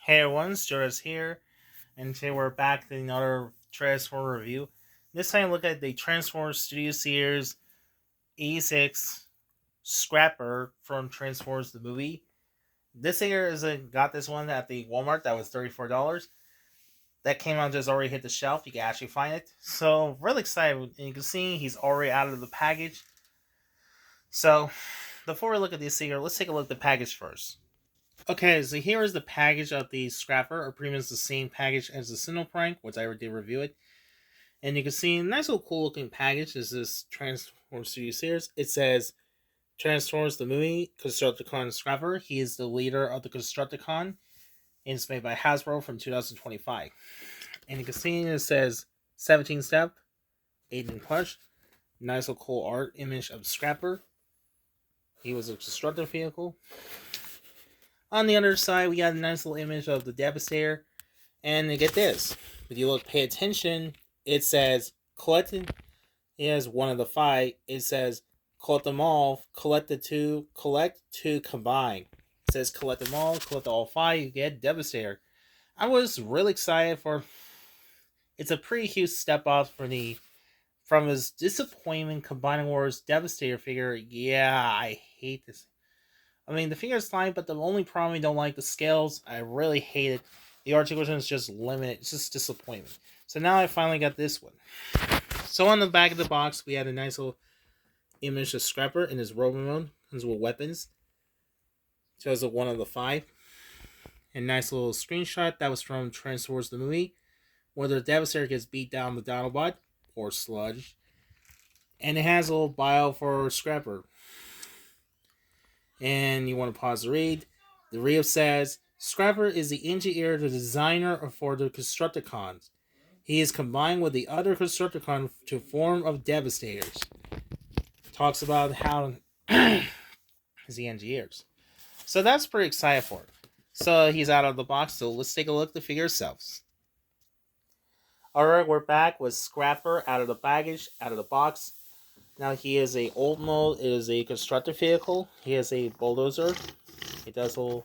Hey everyone, Stuart's here, and today we're back to another Transformer review. This time, look at the Transformers Studio Series 86 Scrapper from Transformers the movie. This here got this one at the Walmart that was $34. That came out just already hit the shelf. You can actually find it. So really excited, and you can see he's already out of the package. So before we look at this figure, let's take a look at the package first. Okay, so here is the package of the Scrapper, or pretty much the same package as the Sinoprank, which I already did review it. And you can see a nice little cool looking package. This is Transformers Studio Series. It says Transformers the movie, Constructicon Scrapper. He is the leader of the Constructicon. And it's made by Hasbro from 2025. And you can see it says 17 step, 8 plush. Nice little cool art image of Scrapper. He was a constructor vehicle. On the other side, we got a nice little image of the Devastator. And you get this. If you pay attention, it says collected. It has one of the five. It says collect them all, collect to combine. It says collect them all, collect all five, you get Devastator. I was really excited for. It's a pretty huge step up from his disappointment Combining Wars Devastator figure. Yeah, I hate this. I mean, the figure's fine, but the only problem I don't like the scales. I really hate it. The articulation is just limited. It's just disappointment. So now I finally got this one. So on the back of the box, we had a nice little image of Scrapper in his robot mode. Comes with weapons. Shows one of the five. And nice little screenshot that was from Transformers the movie, where the Devastator gets beat down with Dinobot or Sludge. And it has a little bio for Scrapper. And you want to pause the read. The read says, Scrapper is the engineer, the designer for the Constructicons. He is combined with the other Constructicon to form of Devastators. Talks about how is the engineers. So that's pretty excited for it. So he's out of the box, so let's take a look at the figure itself. Alright, we're back with Scrapper out of the baggage, out of the box. Now he is a old mode. It is a constructor vehicle. He has a bulldozer. It does a little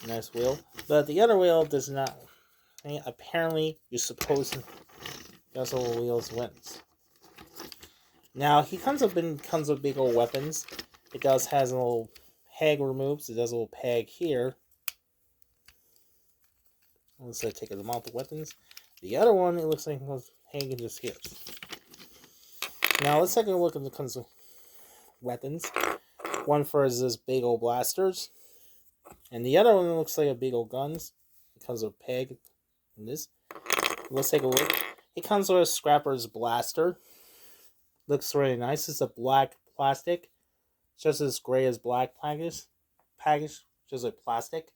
nice wheel, but the other wheel does not. Apparently, you're supposed to does little wheels wins. Now he comes with big old weapons. It does has a little peg removes. It does a little peg here. Let's take them out the weapons. The other one, it looks like it was hanging just here. Now let's take a look at the weapons. One for this big old blasters, and the other one looks like a big old guns. It comes with a peg and this. Let's take a look. It comes with a Scrapper's blaster. Looks really nice. It's a black plastic, just as gray as black package, just like plastic.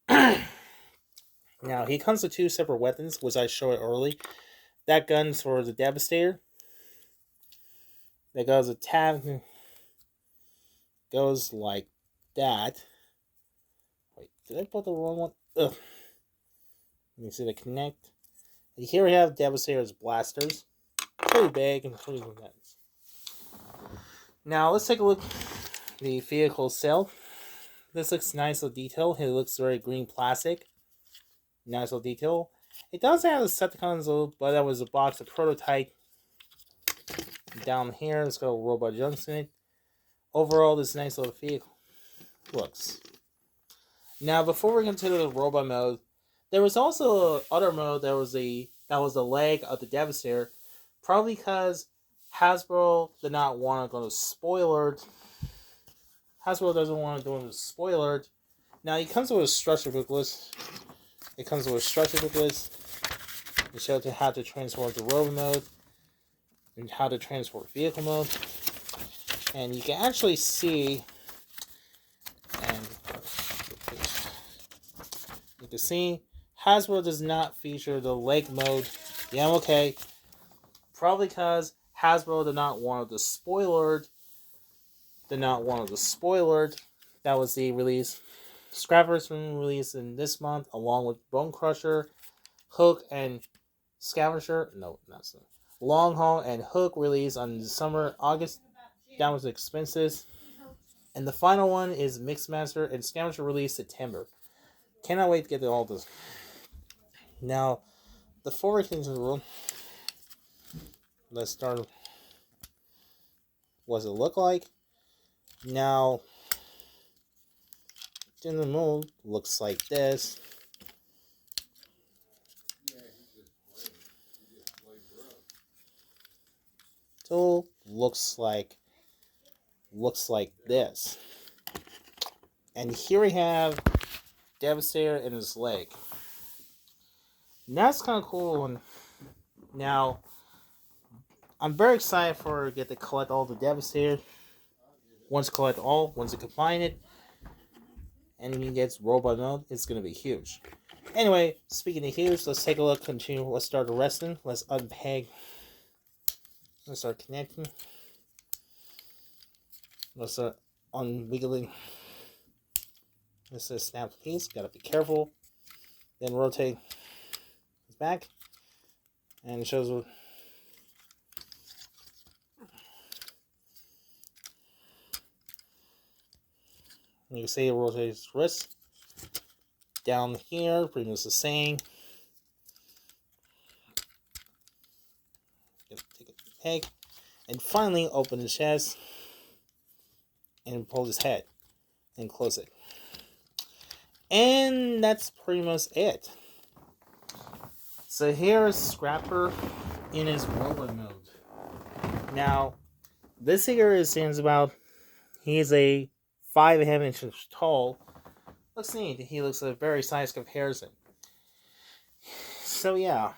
Now he comes with two separate weapons, which I showed early. That gun's for the Devastator. That goes a tab. Goes like that. Wait, did I put the wrong one? Ugh. Let me see the connect. And here we have Devastator's blasters. Pretty big and pretty nice. Now let's take a look at the vehicle itself. This looks nice with detail. It looks very green plastic. Nice little detail. It does have the Decepticons though, but that was a box of prototype. Down here, it's got a robot junks in it. Overall, this nice little vehicle looks. Now, before we get into the robot mode, there was also other mode that was the leg of the Devastator. Probably because Hasbro did not want to go to spoiler. Hasbro doesn't want to go into spoiler. Now, it comes with a structure booklet. It shows you how to transform the robot mode and how to transform vehicle mode. And you can actually see, and you can see, Hasbro does not feature the leg mode. Yeah, okay. Probably because Hasbro did not want the spoiler. That was the release. Scrapper's been released in this month, along with Bone Crusher, Hook, and Scavenger. No, not so. Long Haul and Hook released on December, August. That was expensive. And the final one is Mixmaster and Scavenger released September. Cannot wait to get to all this. Now, the forward things in the room. Let's start. What does it look like? Now, in the moon looks like this. So looks like this. And here we have Devastator in his leg. And that's kind of cool. And now, I'm very excited for get to collect all the Devastator. Once collect all, once you combine it, and he gets robot mode, it's gonna be huge. Anyway, speaking of huge, let's take a look. Continue. Let's start the resting. Let's unpeg. Let's start connecting. Let's start unwiggling. This is snap the piece. Gotta be careful. Then rotate his back, and it shows. You can see it rotates his wrist. Down here, pretty much the same. Just take a peg. And finally, open the chest. And pull his head. And close it. And that's pretty much it. So here is Scrapper in his robot mode. Now, this figure stands about. He's a 5.5 inches tall. Looks neat. He looks a very size comparison. So yeah.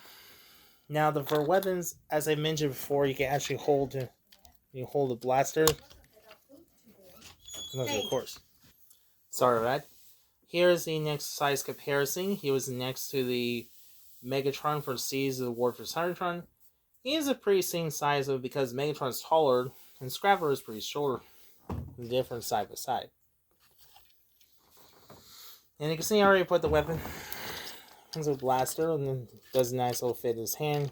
Now for weapons, as I mentioned before, you can actually hold the blaster. Of course. Sorry about that. Here's the next size comparison. He was next to the Megatron for Seas of the War for Cybertron. He is a pretty same size of because Megatron's taller and Scrapper is pretty short. Different side by side. And you can see I already put the weapon. It's a blaster and then does a nice little fit in his hand.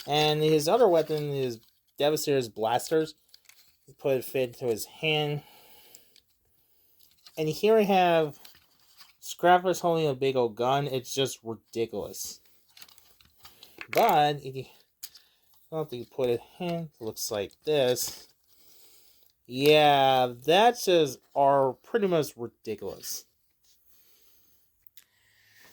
And his other weapon is Devastator's blasters. Put it fit to his hand. And here we have Scrapper's holding a big old gun. It's just ridiculous. But if you put it in, it looks like this. Yeah, that just are pretty much ridiculous.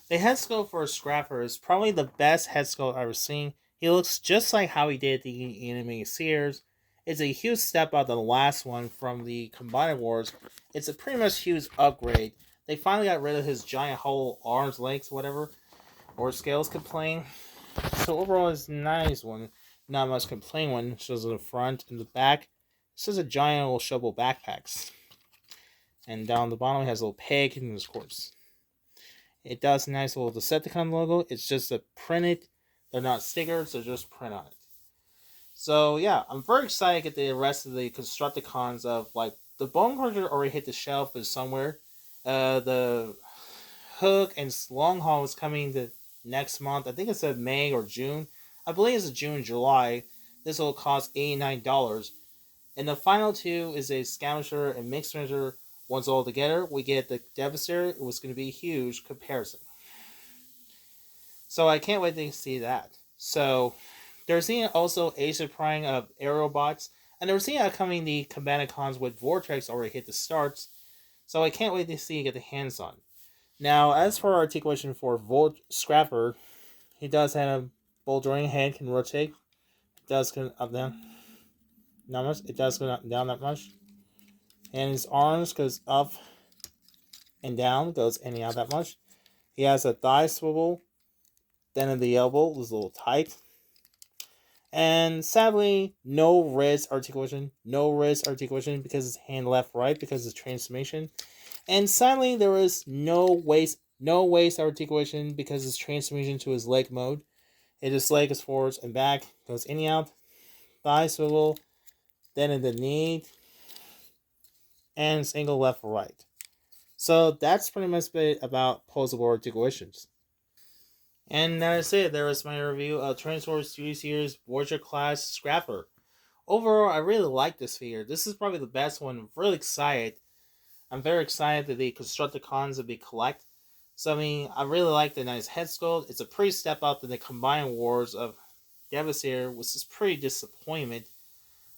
The head sculpt for Scrapper is probably the best head sculpt I've ever seen. He looks just like how he did the animated series. It's a huge step out of the last one from the Combined Wars. It's a pretty much huge upgrade. They finally got rid of his giant whole arms, legs, whatever, or scales complain. So overall, it's a nice one. Not much complain one. It shows in the front and the back. It's just a giant little shovel backpacks. And down the bottom, it has a little peg and of course. It does a nice little Decepticon logo. It's just a printed. They're not stickers. They're just print on it. So yeah, I'm very excited to get the rest of the Constructicons of like the Bone Crusher already hit the shelf is somewhere. The Hook and Long Haul is coming the next month. I think it's in May or June. I believe it's June, July. This will cost $89. And the final two is a Scavenger and Mixed Measure. Once all together, we get the Devastator. It was going to be a huge comparison. So I can't wait to see that. So they're seeing also Asia Prime of Aerobots. And they're seeing coming the Combaticons with Vortex already hit the starts. So I can't wait to see get the hands on. Now, as for articulation for Scrapper, he does have a bouldering head, can rotate. It does go up down. Not much. It does go down that much. And his arms goes up and down, goes in and out that much. He has a thigh swivel. Then at the elbow is a little tight. And sadly, no wrist articulation. No wrist articulation because it's hand left right because of transformation. And sadly, there is no waist articulation because it's transformation to his leg mode. His leg is forwards and back, goes in and out. Thigh swivel. Then in the knee. And single left or right. So that's pretty much it about posable articulations. And that's it. There was my review of Transformers Studio Series Voyager Class Scrapper. Overall, I really like this figure. This is probably the best one. I'm really excited. I'm very excited that the Constructicons that we collect. So I mean, I really like the nice head sculpt. It's a pretty step up in the combined wars of Devastator, which is pretty disappointment.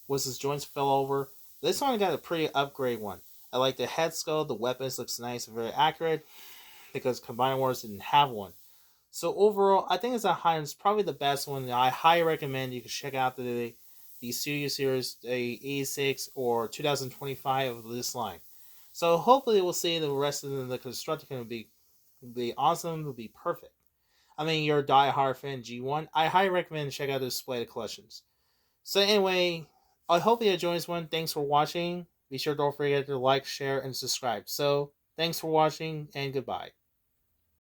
Was his joints fell over. This one got a pretty upgrade one. I like the head sculpt. The weapons looks nice and very accurate because combined wars didn't have one. So overall, I think it's probably the best one. I highly recommend you can check out the Studio Series, the 86 or 2025 of this line. So hopefully we'll see the rest of the construction will be awesome. Will be perfect. I mean, you're a die-hard fan G1. I highly recommend check out the display collections. So anyway, I hope you enjoyed this one. Thanks for watching. Be sure don't forget to like, share, and subscribe. So thanks for watching and goodbye.